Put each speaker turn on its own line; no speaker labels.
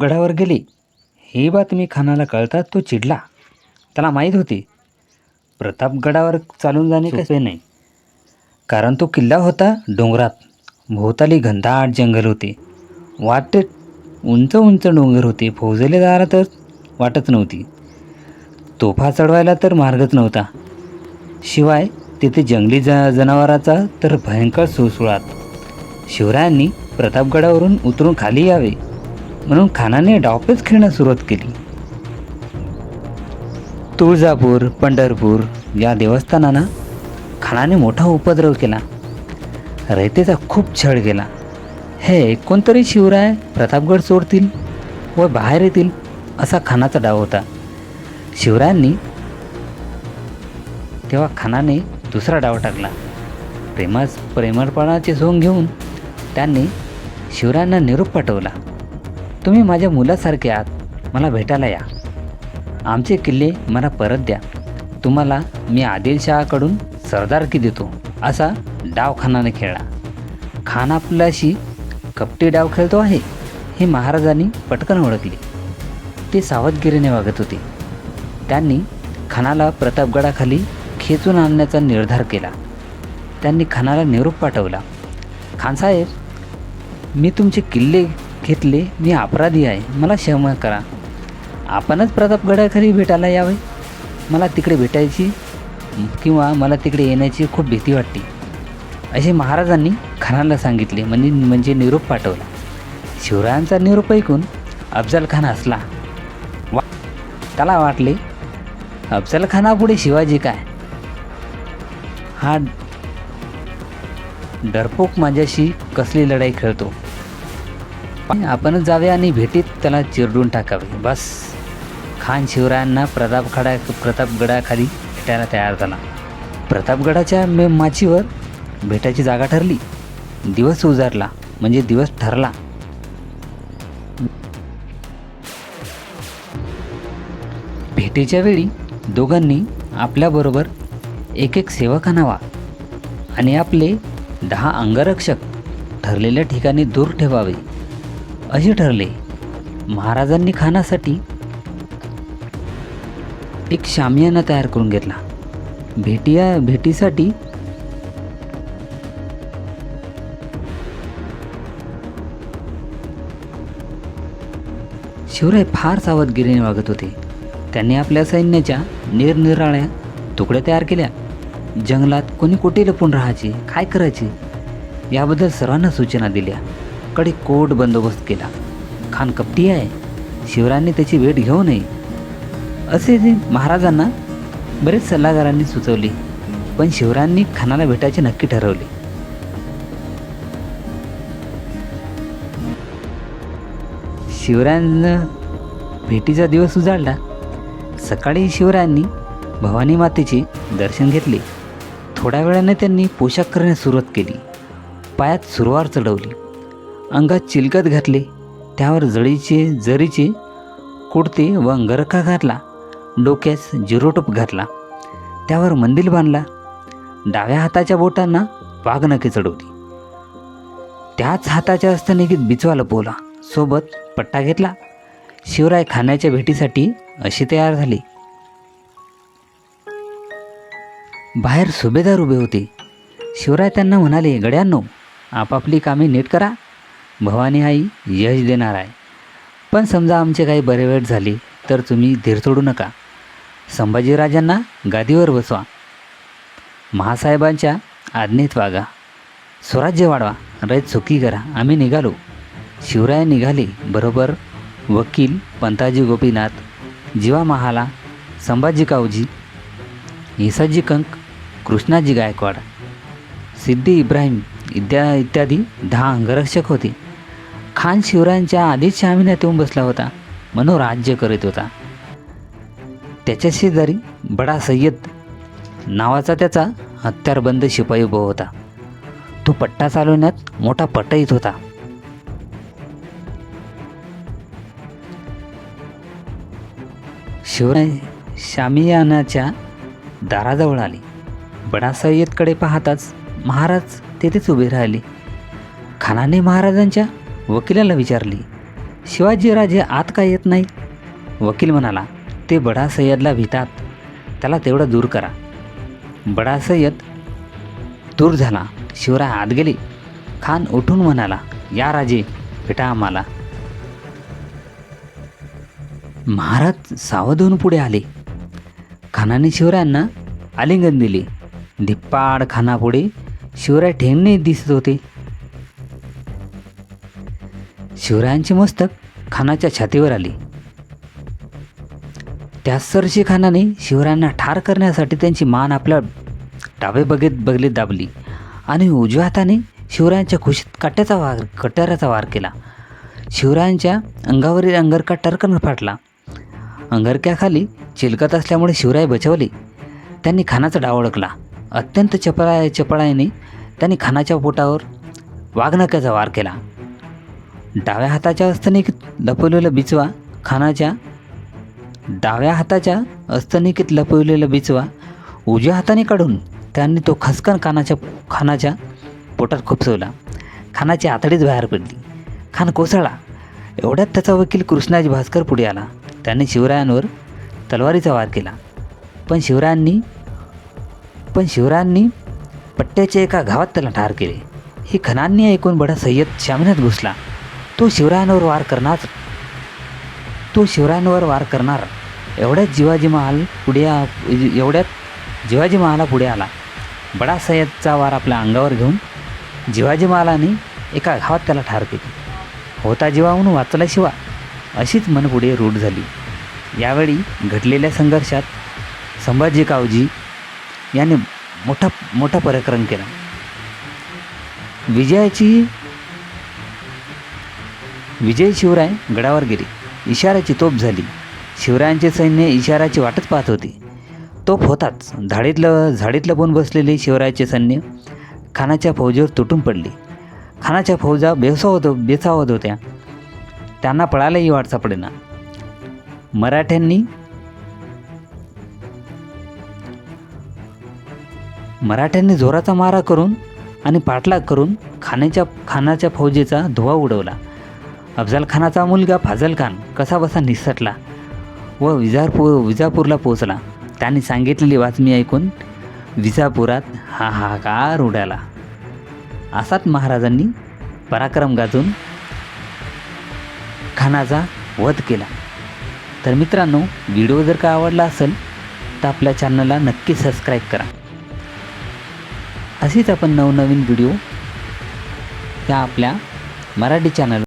प्रतापगडावर गेले ही बातमी खानाला कळताच तो चिडला. त्याला माहीत होते प्रतापगडावर चालून जाणे सोपे नाही, कारण तो किल्ला होता डोंगरात. भोवताली घनदाट जंगल होते. वाटेत उंच उंच डोंगर होते. फौजेला जायला तर वाटच नव्हती. तोफा चढवायला तर मार्गच नव्हता. शिवाय तिथे जंगली जनावराचा तर भयंकर सुळसुळाट. शिवरायांनी प्रतापगडावरून उतरून खाली यावे म्हणून खानाने डावपेच खेळण्यास सुरुवात केली. तुळजापूर, पंढरपूर या देवस्थानांना खानाने मोठा उपद्रव केला. रयतेचा खूप छळ केला. हे कोणतरी शिवराय प्रतापगड सोडतील व बाहेर येतील असा खानाचा डाव होता. शिवरायांनी तेव्हा खानाने दुसरा डाव टाकला. प्रेमळपणाचे सोंग घेऊन त्यांनी शिवरायांना निरोप पाठवला. तुम्ही माझ्या मुलासारखे आहात, मला भेटायला या. आमचे किल्ले मला परत द्या. तुम्हाला मी आदिलशहाकडून सरदारकी देतो, असा डाव खानाने खेळला. खान आपल्याशी कपटी डाव खेळतो आहे हे महाराजांनी पटकन ओळखले. ते सावधगिरीने वागत होते. त्यांनी खानाला प्रतापगडाखाली खेचून आणण्याचा निर्धार केला. त्यांनी खानाला निरोप पाठवला. खानसाहेब, मी तुमचे किल्ले घेतले, मी अपराधी आहे, मला क्षमा करा. आपणच प्रतापगडाखाली भेटायला यावे. मला तिकडे भेटायची किंवा मला तिकडे येण्याची खूप भीती वाटते, असे महाराजांनी खानाला सांगितले. म्हणजे निरोप पाठवला. शिवरायांचा निरोप ऐकून अफजल खान हसला. त्याला वाटले अफजल खानापुढे शिवाजी काय, हा डरपोक माझ्याशी कसली लढाई खेळतो. आपणच जावे आणि भेटीत त्याला चिरडून टाकावे. बस. खान शिवरायांना प्रतापगडाखाली भेटायला तयार झाला. प्रतापगडाच्या माचीवर भेटायची जागा ठरली. दिवस उजाडला म्हणजे दिवस ठरला. भेटीच्या वेळी दोघांनी आपल्याबरोबर एक सेवक आणावा आणि आपले 10 अंगरक्षक ठरलेल्या ठिकाणी दूर ठेवावे असे ठरले. महाराजांनी खानासाठी एक शामियाना तयार करून घेतला. भेटीसाठी शिवराय फार सावधगिरीने वागत होते. त्यांनी आपल्या सैन्याच्या निरनिराळ्या तुकड्या तयार केल्या. जंगलात कोणी कुठे लपून राहायचे, काय करायचे याबद्दल सर्वांना सूचना दिल्या. कडेकोट बंदोबस्त केला. खान कपटी आहे, शिवरायांनी त्याची भेट घेऊ नये असे महाराजांना बरेच सल्लागारांनी सुचवले. पण शिवरायांनी खानाला भेटायचे नक्की ठरवले. शिवरायांना भेटीचा दिवस उजाडला. सकाळी शिवरायांनी भवानी मातेचे दर्शन घेतले. थोड्या वेळाने त्यांनी पोशाख करण्यास सुरुवात केली. पायात सुरवार चढवली, अंगात चिलकत घातले, त्यावर जरीचे कुडते व अंगरखा घातला, डोक्यास जिरोटोप घातला, त्यावर मंदिल बांधला, डाव्या हाताच्या बोटांना वाघनखे चढवली, त्याच हाताच्या हस्तनिकीत बिचवा लपवला, सोबत पट्टा घेतला. शिवराय खानाच्या भेटीसाठी असे तयार झाले. बाहेर सुभेदार उभे होते. शिवराय त्यांना म्हणाले, गड्यांनो, आपापली कामे नीट करा. भवानी आई यश देणार आहे. पण समजा आमचे काही बरे वाईट झाले तर तुम्ही धीर सोडू नका. संभाजीराजांना गादीवर बसवा. महासाहेबांच्या आज्ञेत वागा. स्वराज्य वाढवा. रयत सुखी करा. आम्ही निघालो. शिवराय निघाले. बरोबर वकील पंताजी गोपीनाथ, जीवा महाला, संभाजी कावजी, येसाजी कंक, कृष्णाजी गायकवाड, सिद्धी इब्राहिम इत्यादी 10 अंगरक्षक होते. खान शिवरायांच्या आधीच शामियानात येऊन बसला होता. मनोराज्य करीत होता. त्याच्या शेजारी बडा सय्यद नावाचा त्याचा हत्यारबंद शिपाई उभा होता. तो पट्टा चालवण्यात मोठा पटईत होता. शिवराय शामियानाच्या दाराजवळ आले. बडा सय्यदकडे पाहताच महाराज तेथेच उभे राहिले. खानाने महाराजांच्या वकिलाला विचारले, शिवाजीराजे आत का येत नाही? वकील म्हणाला, ते बडा सय्यदला भितात, त्याला तेवढं दूर करा. बडा सय्यद दूर झाला. शिवराय आत गेले. खान उठून म्हणाला, या राजे, भेटा आम्हाला. महाराज सावध होऊन पुढे आले. खानाने शिवरायांना आलिंगन दिले. धिप्पाड खानापुढे शिवराय ठेंगणे दिसत होते. शिवरायांचे मस्तक खानाच्या छातीवर आले. त्या सरशी खानाने शिवरायांना ठार करण्यासाठी त्यांची मान आपल्या डावे बगलीत दाबली आणि उजव्या हाताने शिवरायांच्या खुशीत कट्याराचा वार केला. शिवरायांच्या अंगावरील अंगरखा टरकन फाटला. अंगरख्याखाली चिलकत असल्यामुळे शिवराय बचावले. त्यांनी खानाचा डाव ओळखला. अत्यंत चपळाईने त्यांनी खानाच्या पोटावर वाघनख्याचा वार केला. डाव्या हाताच्या अस्तनिकेत लपवलेला बिचवा उजव्या हाताने काढून त्यांनी तो खसकन खानाच्या पोटात खुपसवला. खानाची आतडीच बाहेर पडली. खान कोसळला. एवढ्यात त्याचा वकील कृष्णाजी भास्कर पुढे आला. त्याने शिवरायांवर तलवारीचा वार केला. पण शिवरायांनी पट्ट्याच्या एका घावात त्याला ठार केले. ही खानांनी ऐकून बडा सय्यद शामियानात घुसला. तो शिवरायांवर वार करणार. एवढ्यात जिवाजी महाला पुढे आला. बडा सय्यदचा वार आपल्या अंगावर घेऊन जिवाजी महालाने एका घावात त्याला ठार केले. होता जीवा म्हणून वाचला शिवा, अशीच मन पुढे रूढ झाली. यावेळी घडलेल्या संघर्षात संभाजी कावजी यांनी मोठा पराक्रम केला. विजय शिवराय गडावर गेले. इशाऱ्याची तोफ झाली. शिवरायांचे सैन्य इशाऱ्याची वाटच पाहत होते. तोफ होताच झाडीत लपून बसलेले शिवरायाचे सैन्य खानाच्या फौजेवर तुटून पडले. खानाच्या फौजा बेसावत होत्या. त्यांना पळायलाही वाट सापडेना. मराठ्यांनी जोराचा मारा करून आणि पाठलाग करून खानाच्या फौजेचा धुवा उडवला. अफजल खानाचा मुलगा फाजल खान कसा बसा निसटला व विजापूरला पोचला. त्यांनी सांगितलेली बातमी ऐकून विजापुरात हाहाकार उडाला. असाच महाराजांनी पराक्रम गाजून खानाचा वध केला. तर मित्रांनो, व्हिडिओ जर का आवडला असेल तर आपल्या चॅनलला नक्की सबस्क्राईब करा. असेच आपण नवनवीन व्हिडिओ या आपल्या मराठी चॅनल